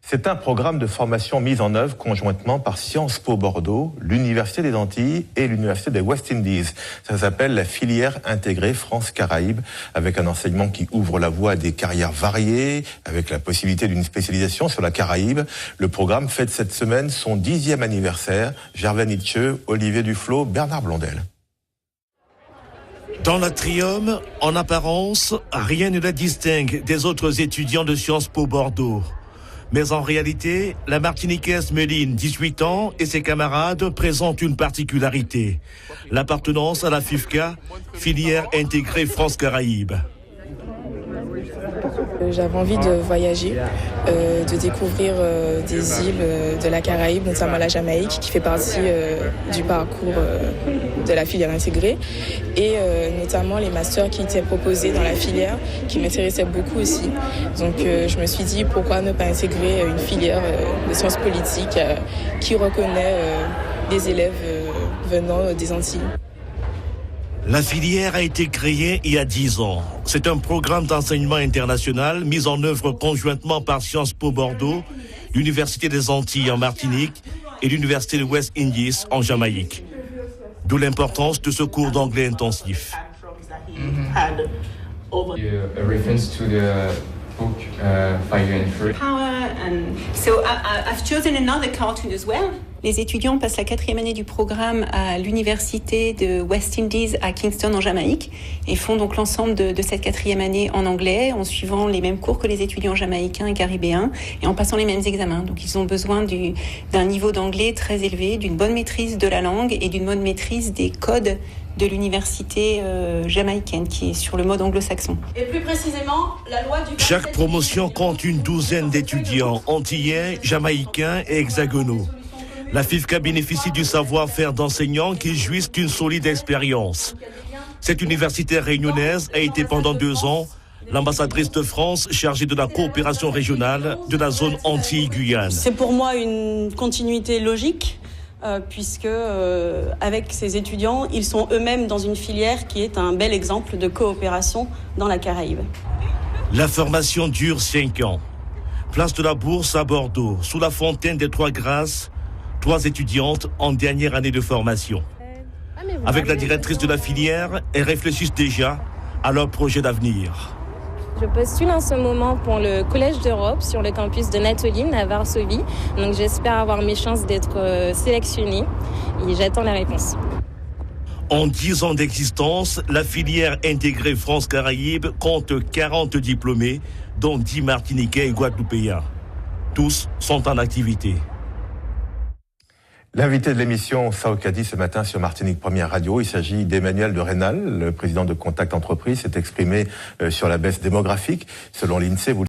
C'est un programme de formation mis en œuvre conjointement par Sciences Po Bordeaux, l'Université des Antilles et l'Université des West Indies. Ça s'appelle la filière intégrée France-Caraïbes, avec un enseignement qui ouvre la voie à des carrières variées, avec la possibilité d'une spécialisation sur la Caraïbe. Le programme fête cette semaine son 10e anniversaire. Gervais Nietzsche, Olivier Duflo, Bernard Blondel. Dans l'atrium, en apparence, rien ne la distingue des autres étudiants de Sciences Po Bordeaux. Mais en réalité, la Martiniquaise Méline, 18 ans, et ses camarades présentent une particularité. L'appartenance à la FIFCA, filière intégrée France-Caraïbes. J'avais envie de voyager, de découvrir des îles de la Caraïbe, notamment la Jamaïque, qui fait partie du parcours de la filière intégrée, et notamment les masters qui étaient proposés dans la filière, qui m'intéressaient beaucoup aussi. Donc je me suis dit, pourquoi ne pas intégrer une filière de sciences politiques qui reconnaît des élèves venant des Antilles. La filière a été créée il y a 10 ans. C'est un programme d'enseignement international mis en œuvre conjointement par Sciences Po Bordeaux, l'Université des Antilles en Martinique et l'Université des West Indies en Jamaïque. D'où l'importance de ce cours d'anglais intensif. Book, Fire and Fury. Power, and so I've chosen another cartoon as well. Les étudiants passent la 4e année du programme à l'université de West Indies à Kingston en Jamaïque et font donc l'ensemble de cette 4e année en anglais en suivant les mêmes cours que les étudiants jamaïcains et caribéens et en passant les mêmes examens. Donc ils ont besoin d'un niveau d'anglais très élevé, d'une bonne maîtrise de la langue et d'une bonne maîtrise des codes de l'université jamaïcaine qui est sur le mode anglo-saxon. Et plus précisément, la loi du... Chaque promotion compte une douzaine d'étudiants antillais, jamaïcains et hexagonaux. La FIFCA bénéficie du savoir-faire d'enseignants qui jouissent d'une solide expérience. Cette université réunionnaise a été pendant 2 ans l'ambassadrice de France chargée de la coopération régionale de la zone Antilles-Guyane. C'est pour moi une continuité logique. Puisque avec ces étudiants, ils sont eux-mêmes dans une filière qui est un bel exemple de coopération dans la Caraïbe. La formation dure 5 ans. Place de la Bourse à Bordeaux, sous la fontaine des Trois Grâces, 3 étudiantes en dernière année de formation. Avec la directrice de la filière, elles réfléchissent déjà à leur projet d'avenir. Je postule en ce moment pour le Collège d'Europe sur le campus de Natolin à Varsovie. Donc j'espère avoir mes chances d'être sélectionnée et j'attends la réponse. En 10 ans d'existence, la filière intégrée France-Caraïbes compte 40 diplômés, dont 10 Martiniquais et Guadeloupéens. Tous sont en activité. L'invité de l'émission Saokadi ce matin sur Martinique Première Radio, il s'agit d'Emmanuel de Rénal, le président de Contact Entreprise, s'est exprimé sur la baisse démographique. Selon l'INSEE, vous